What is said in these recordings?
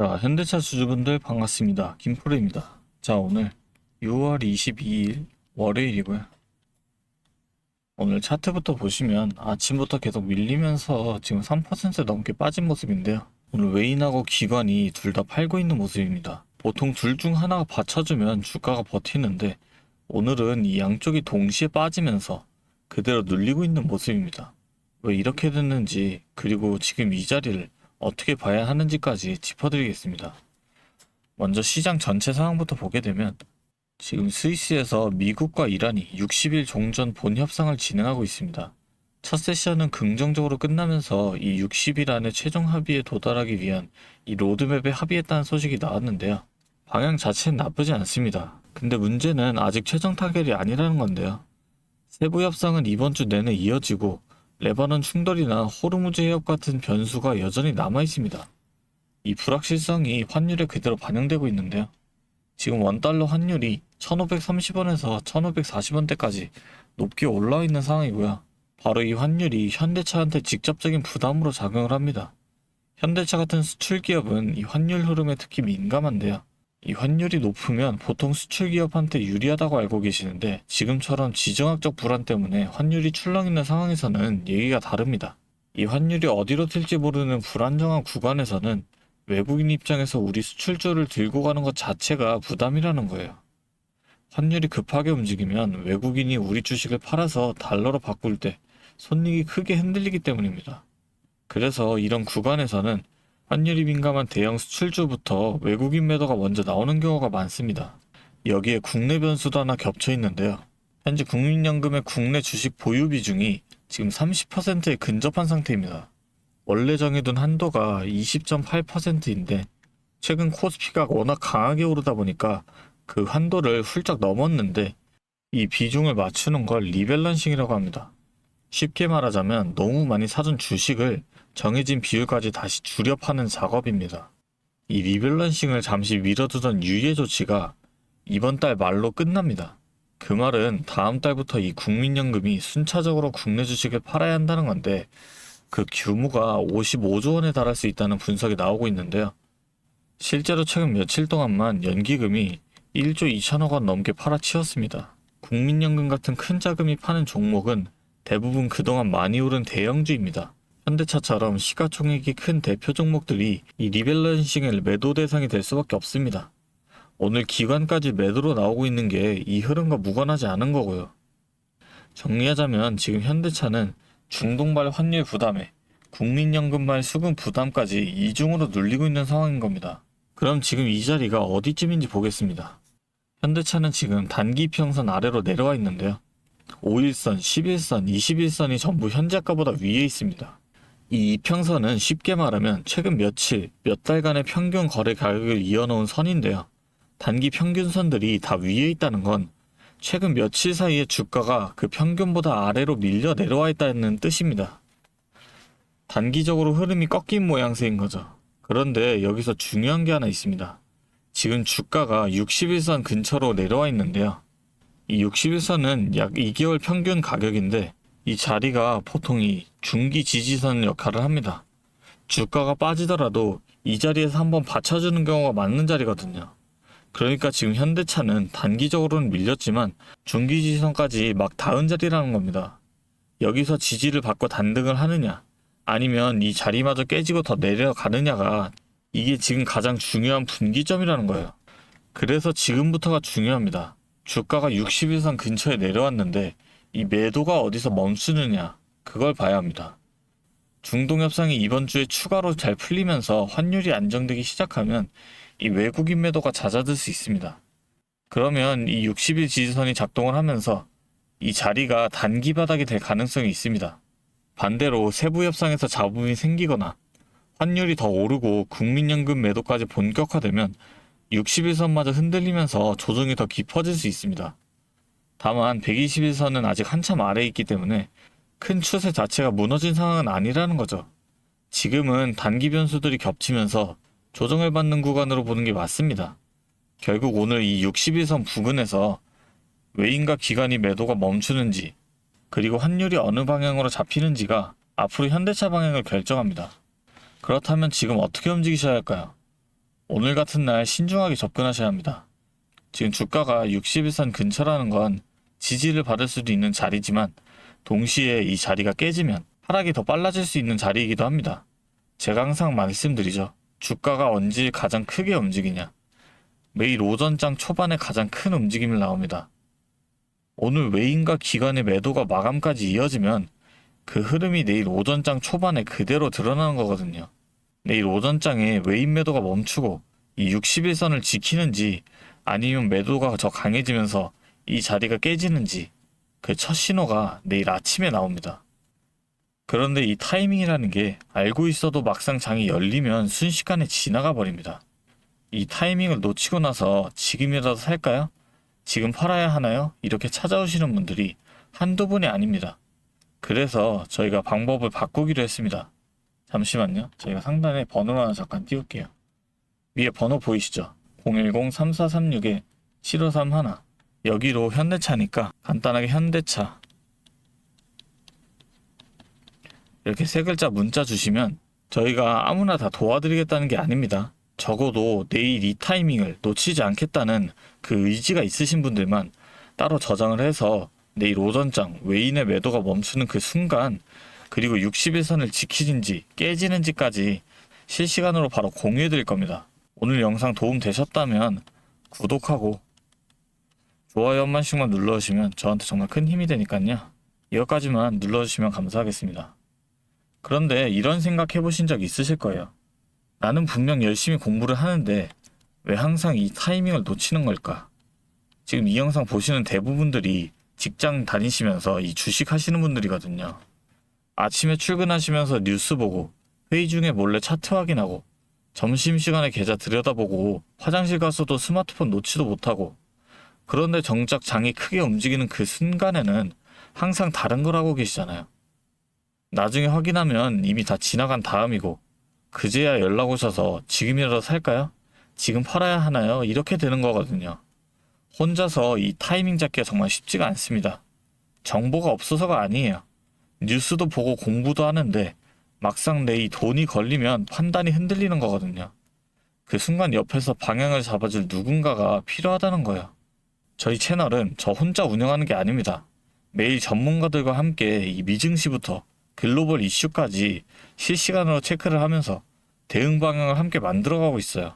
자, 현대차 주주분들 반갑습니다. 김프로입니다. 자, 오늘 6월 22일 월요일이고요. 오늘 차트부터 보시면 아침부터 계속 밀리면서 지금 3% 넘게 빠진 모습인데요. 오늘 외인하고 기관이 둘 다 팔고 있는 모습입니다. 보통 둘 중 하나가 받쳐주면 주가가 버티는데 오늘은 이 양쪽이 동시에 빠지면서 그대로 눌리고 있는 모습입니다. 왜 이렇게 됐는지, 그리고 지금 이 자리를 어떻게 봐야 하는지까지 짚어드리겠습니다. 먼저 시장 전체 상황부터 보게 되면 지금 스위스에서 미국과 이란이 60일 종전 본협상을 진행하고 있습니다. 첫 세션은 긍정적으로 끝나면서 이 60일 안에 최종 합의에 도달하기 위한 이 로드맵에 합의했다는 소식이 나왔는데요. 방향 자체는 나쁘지 않습니다. 근데 문제는 아직 최종 타결이 아니라는 건데요. 세부 협상은 이번 주 내내 이어지고 레바논 충돌이나 호르무즈 해협 같은 변수가 여전히 남아있습니다. 이 불확실성이 환율에 그대로 반영되고 있는데요. 지금 원달러 환율이 1530원에서 1540원대까지 높게 올라와 있는 상황이고요. 바로 이 환율이 현대차한테 직접적인 부담으로 작용을 합니다. 현대차 같은 수출 기업은 이 환율 흐름에 특히 민감한데요. 이 환율이 높으면 보통 수출 기업한테 유리하다고 알고 계시는데 지금처럼 지정학적 불안 때문에 환율이 출렁이는 상황에서는 얘기가 다릅니다. 이 환율이 어디로 튈지 모르는 불안정한 구간에서는 외국인 입장에서 우리 수출주를 들고 가는 것 자체가 부담이라는 거예요. 환율이 급하게 움직이면 외국인이 우리 주식을 팔아서 달러로 바꿀 때 손익이 크게 흔들리기 때문입니다. 그래서 이런 구간에서는 환율이 민감한 대형 수출주부터 외국인 매도가 먼저 나오는 경우가 많습니다. 여기에 국내 변수도 하나 겹쳐 있는데요. 현재 국민연금의 국내 주식 보유 비중이 지금 30%에 근접한 상태입니다. 원래 정해둔 한도가 20.8%인데 최근 코스피가 워낙 강하게 오르다 보니까 그 한도를 훌쩍 넘었는데 이 비중을 맞추는 걸 리밸런싱이라고 합니다. 쉽게 말하자면 너무 많이 사둔 주식을 정해진 비율까지 다시 줄여 파는 작업입니다. 이 리밸런싱을 잠시 미뤄두던 유예 조치가 이번 달 말로 끝납니다. 그 말은 다음 달부터 이 국민연금이 순차적으로 국내 주식을 팔아야 한다는 건데 그 규모가 55조 원에 달할 수 있다는 분석이 나오고 있는데요. 실제로 최근 며칠 동안만 연기금이 1조 2천억 원 넘게 팔아치웠습니다. 국민연금 같은 큰 자금이 파는 종목은 대부분 그동안 많이 오른 대형주입니다. 현대차처럼 시가총액이 큰 대표 종목들이 이 리밸런싱의 매도 대상이 될 수밖에 없습니다. 오늘 기관까지 매도로 나오고 있는 게 이 흐름과 무관하지 않은 거고요. 정리하자면 지금 현대차는 중동발 환율 부담에 국민연금발 수급 부담까지 이중으로 눌리고 있는 상황인 겁니다. 그럼 지금 이 자리가 어디쯤인지 보겠습니다. 현대차는 지금 단기 평선 아래로 내려와 있는데요. 5일선, 11선, 21선이 전부 현재가보다 위에 있습니다. 이 이평선은 쉽게 말하면 최근 며칠, 몇 달간의 평균 거래 가격을 이어놓은 선인데요. 단기 평균선들이 다 위에 있다는 건 최근 며칠 사이에 주가가 그 평균보다 아래로 밀려 내려와 있다는 뜻입니다. 단기적으로 흐름이 꺾인 모양새인 거죠. 그런데 여기서 중요한 게 하나 있습니다. 지금 주가가 60일선 근처로 내려와 있는데요. 이 60일선은 약 2개월 평균 가격인데 이 자리가 보통 이 중기 지지선 역할을 합니다. 주가가 빠지더라도 이 자리에서 한번 받쳐주는 경우가 많은 자리거든요. 그러니까 지금 현대차는 단기적으로는 밀렸지만 중기 지지선까지 막 닿은 자리라는 겁니다. 여기서 지지를 받고 단등을 하느냐 아니면 이 자리마저 깨지고 더 내려가느냐가 이게 지금 가장 중요한 분기점이라는 거예요. 그래서 지금부터가 중요합니다. 주가가 60일선 근처에 내려왔는데 이 매도가 어디서 멈추느냐 그걸 봐야 합니다. 중동 협상이 이번 주에 추가로 잘 풀리면서 환율이 안정되기 시작하면 이 외국인 매도가 잦아들 수 있습니다. 그러면 이 60일 지지선이 작동을 하면서 이 자리가 단기 바닥이 될 가능성이 있습니다. 반대로 세부 협상에서 잡음이 생기거나 환율이 더 오르고 국민연금 매도까지 본격화되면 60일선마저 흔들리면서 조정이 더 깊어질 수 있습니다. 다만 120일선은 아직 한참 아래에 있기 때문에 큰 추세 자체가 무너진 상황은 아니라는 거죠. 지금은 단기 변수들이 겹치면서 조정을 받는 구간으로 보는 게 맞습니다. 결국 오늘 이 60일선 부근에서 외인과 기관이 매도가 멈추는지 그리고 환율이 어느 방향으로 잡히는지가 앞으로 현대차 방향을 결정합니다. 그렇다면 지금 어떻게 움직이셔야 할까요? 오늘 같은 날 신중하게 접근하셔야 합니다. 지금 주가가 60일선 근처라는 건 지지를 받을 수도 있는 자리지만 동시에 이 자리가 깨지면 하락이 더 빨라질 수 있는 자리이기도 합니다. 제가 항상 말씀드리죠. 주가가 언제 가장 크게 움직이냐. 매일 오전장 초반에 가장 큰 움직임이 나옵니다. 오늘 외인과 기관의 매도가 마감까지 이어지면 그 흐름이 내일 오전장 초반에 그대로 드러나는 거거든요. 내일 오전장에 외인 매도가 멈추고 이 60일선을 지키는지 아니면 매도가 더 강해지면서 이 자리가 깨지는지 그 첫 신호가 내일 아침에 나옵니다. 그런데 이 타이밍이라는 게 알고 있어도 막상 장이 열리면 순식간에 지나가 버립니다. 이 타이밍을 놓치고 나서 지금이라도 살까요? 지금 팔아야 하나요? 이렇게 찾아오시는 분들이 한두 분이 아닙니다. 그래서 저희가 방법을 바꾸기로 했습니다. 잠시만요. 저희가 상단에 번호를 하나 잠깐 띄울게요. 위에 번호 보이시죠? 010-3436-7531. 여기로 현대차니까 간단하게 현대차 이렇게 세 글자 문자 주시면 저희가 아무나 다 도와드리겠다는 게 아닙니다. 적어도 내일 이 타이밍을 놓치지 않겠다는 그 의지가 있으신 분들만 따로 저장을 해서 내일 오전장 외인의 매도가 멈추는 그 순간 그리고 60일선을 지키는지 깨지는지까지 실시간으로 바로 공유해 드릴 겁니다. 오늘 영상 도움 되셨다면 구독하고 좋아요 한 번씩만 눌러주시면 저한테 정말 큰 힘이 되니까요. 이것까지만 눌러주시면 감사하겠습니다. 그런데 이런 생각 해보신 적 있으실 거예요. 나는 분명 열심히 공부를 하는데 왜 항상 이 타이밍을 놓치는 걸까? 지금 이 영상 보시는 대부분들이 직장 다니시면서 이 주식 하시는 분들이거든요. 아침에 출근하시면서 뉴스 보고 회의 중에 몰래 차트 확인하고 점심시간에 계좌 들여다보고 화장실 가서도 스마트폰 놓지도 못하고 그런데 정작 장이 크게 움직이는 그 순간에는 항상 다른 걸 하고 계시잖아요. 나중에 확인하면 이미 다 지나간 다음이고 그제야 연락 오셔서 지금이라도 살까요? 지금 팔아야 하나요? 이렇게 되는 거거든요. 혼자서 이 타이밍 잡기가 정말 쉽지가 않습니다. 정보가 없어서가 아니에요. 뉴스도 보고 공부도 하는데 막상 내 이 돈이 걸리면 판단이 흔들리는 거거든요. 그 순간 옆에서 방향을 잡아줄 누군가가 필요하다는 거예요. 저희 채널은 저 혼자 운영하는 게 아닙니다. 매일 전문가들과 함께 이 미증시부터 글로벌 이슈까지 실시간으로 체크를 하면서 대응 방향을 함께 만들어가고 있어요.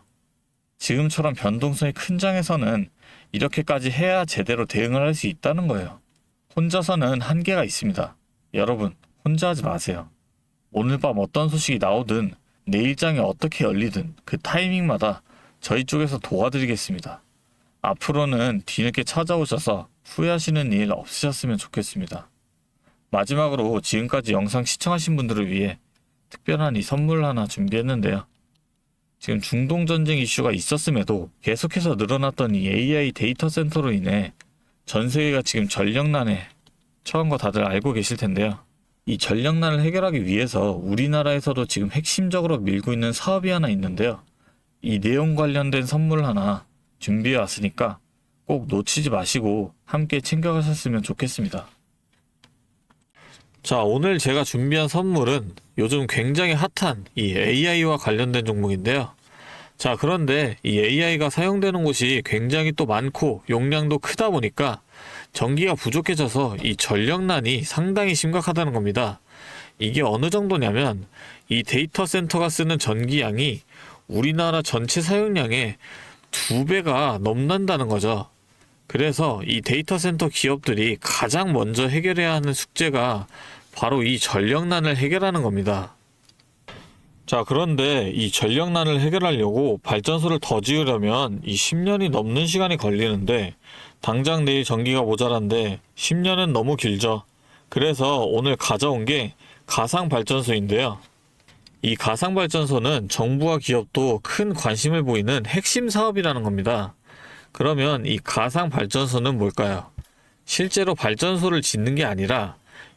지금처럼 변동성이 큰 장에서는 이렇게까지 해야 제대로 대응을 할 수 있다는 거예요. 혼자서는 한계가 있습니다. 여러분, 혼자 하지 마세요. 오늘 밤 어떤 소식이 나오든 내일장이 어떻게 열리든 그 타이밍마다 저희 쪽에서 도와드리겠습니다. 앞으로는 뒤늦게 찾아오셔서 후회하시는 일 없으셨으면 좋겠습니다. 마지막으로 지금까지 영상 시청하신 분들을 위해 특별한 이 선물 하나 준비했는데요. 지금 중동전쟁 이슈가 있었음에도 계속해서 늘어났던 이 AI 데이터 센터로 인해 전 세계가 지금 전력난에 처한 거 다들 알고 계실 텐데요. 이 전력난을 해결하기 위해서 우리나라에서도 지금 핵심적으로 밀고 있는 사업이 하나 있는데요. 이 내용 관련된 선물 하나 준비해 왔으니까 꼭 놓치지 마시고 함께 챙겨가셨으면 좋겠습니다. 자, 오늘 제가 준비한 선물은 요즘 굉장히 핫한 이 AI와 관련된 종목인데요. 자, 그런데 이 AI가 사용되는 곳이 굉장히 또 많고 용량도 크다 보니까 전기가 부족해져서 이 전력난이 상당히 심각하다는 겁니다. 이게 어느 정도냐면 이 데이터 센터가 쓰는 전기량이 우리나라 전체 사용량의 2배가 넘는다는 거죠. 그래서 이 데이터 센터 기업들이 가장 먼저 해결해야 하는 숙제가 바로 이 전력난을 해결하는 겁니다. 자, 그런데 이 전력난을 해결하려고 발전소를 더 지으려면 이 10년이 넘는 시간이 걸리는데 당장 내일 전기가 모자란데 10년은 너무 길죠. 그래서 오늘 가져온 게 가상발전소인데요. 이 가상발전소는 정부와 기업도 큰 관심을 보이는 핵심 사업이라는 겁니다. 그러면 이 가상발전소는 뭘까요? 실제로 발전소를 짓는 게 아니라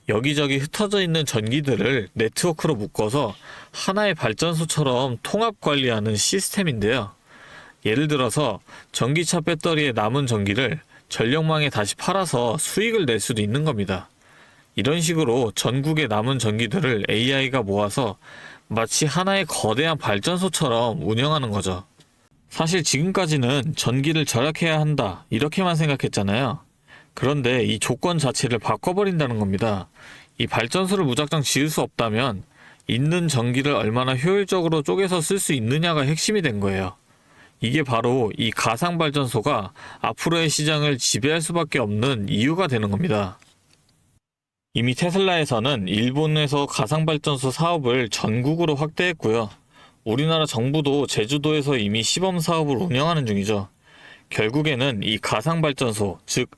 여기저기 흩어져 있는 전기들을 네트워크로 묶어서 하나의 발전소처럼 통합 관리하는 시스템인데요. 예를 들어서 전기차 배터리에 남은 전기를 전력망에 다시 팔아서 수익을 낼 수도 있는 겁니다. 이런 식으로 전국의 남은 전기들을 AI가 모아서 마치 하나의 거대한 발전소처럼 운영하는 거죠. 사실 지금까지는 전기를 절약해야 한다, 이렇게만 생각했잖아요. 그런데 이 조건 자체를 바꿔버린다는 겁니다. 이 발전소를 무작정 지을 수 없다면 있는 전기를 얼마나 효율적으로 쪼개서 쓸 수 있느냐가 핵심이 된 거예요. 이게 바로 이 가상발전소가 앞으로의 시장을 지배할 수밖에 없는 이유가 되는 겁니다. 이미 테슬라에서는 일본에서 가상발전소 사업을 전국으로 확대했고요. 우리나라 정부도 제주도에서 이미 시범 사업을 운영하는 중이죠. 결국에는 이 가상발전소, 즉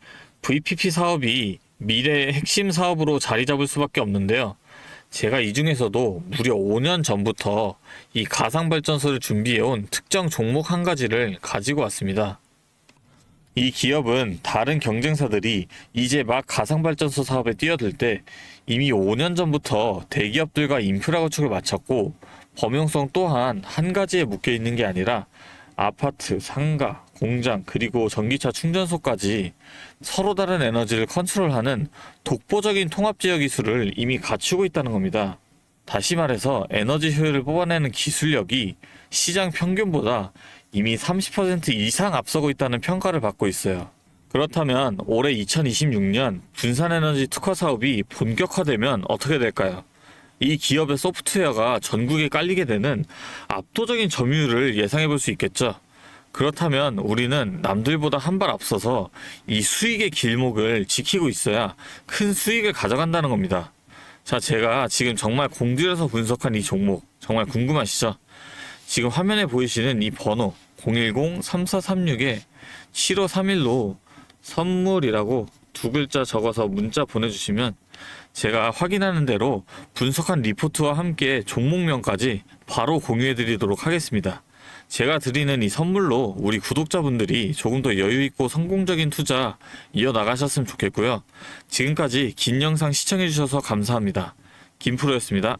VPP 사업이 미래의 핵심 사업으로 자리 잡을 수밖에 없는데요. 제가 이 중에서도 무려 5년 전부터 이 가상발전소를 준비해온 특정 종목 한 가지를 가지고 왔습니다. 이 기업은 다른 경쟁사들이 이제 막 가상발전소 사업에 뛰어들 때 이미 5년 전부터 대기업들과 인프라 구축을 마쳤고, 범용성 또한 한 가지에 묶여 있는 게 아니라 아파트, 상가, 공장, 그리고 전기차 충전소까지 서로 다른 에너지를 컨트롤하는 독보적인 통합제어 기술을 이미 갖추고 있다는 겁니다. 다시 말해서 에너지 효율을 뽑아내는 기술력이 시장 평균보다 이미 30% 이상 앞서고 있다는 평가를 받고 있어요. 그렇다면 올해 2026년 분산에너지 특화 사업이 본격화되면 어떻게 될까요? 이 기업의 소프트웨어가 전국에 깔리게 되는 압도적인 점유율을 예상해 볼 수 있겠죠. 그렇다면 우리는 남들보다 한 발 앞서서 이 수익의 길목을 지키고 있어야 큰 수익을 가져간다는 겁니다. 자, 제가 지금 정말 공들여서 분석한 이 종목 정말 궁금하시죠? 지금 화면에 보이시는 이 번호 010-3436-7531로 선물이라고 두 글자 적어서 문자 보내주시면 제가 확인하는 대로 분석한 리포트와 함께 종목명까지 바로 공유해 드리도록 하겠습니다. 제가 드리는 이 선물로 우리 구독자분들이 조금 더 여유있고 성공적인 투자 이어나가셨으면 좋겠고요. 지금까지 긴 영상 시청해 주셔서 감사합니다. 김프로였습니다.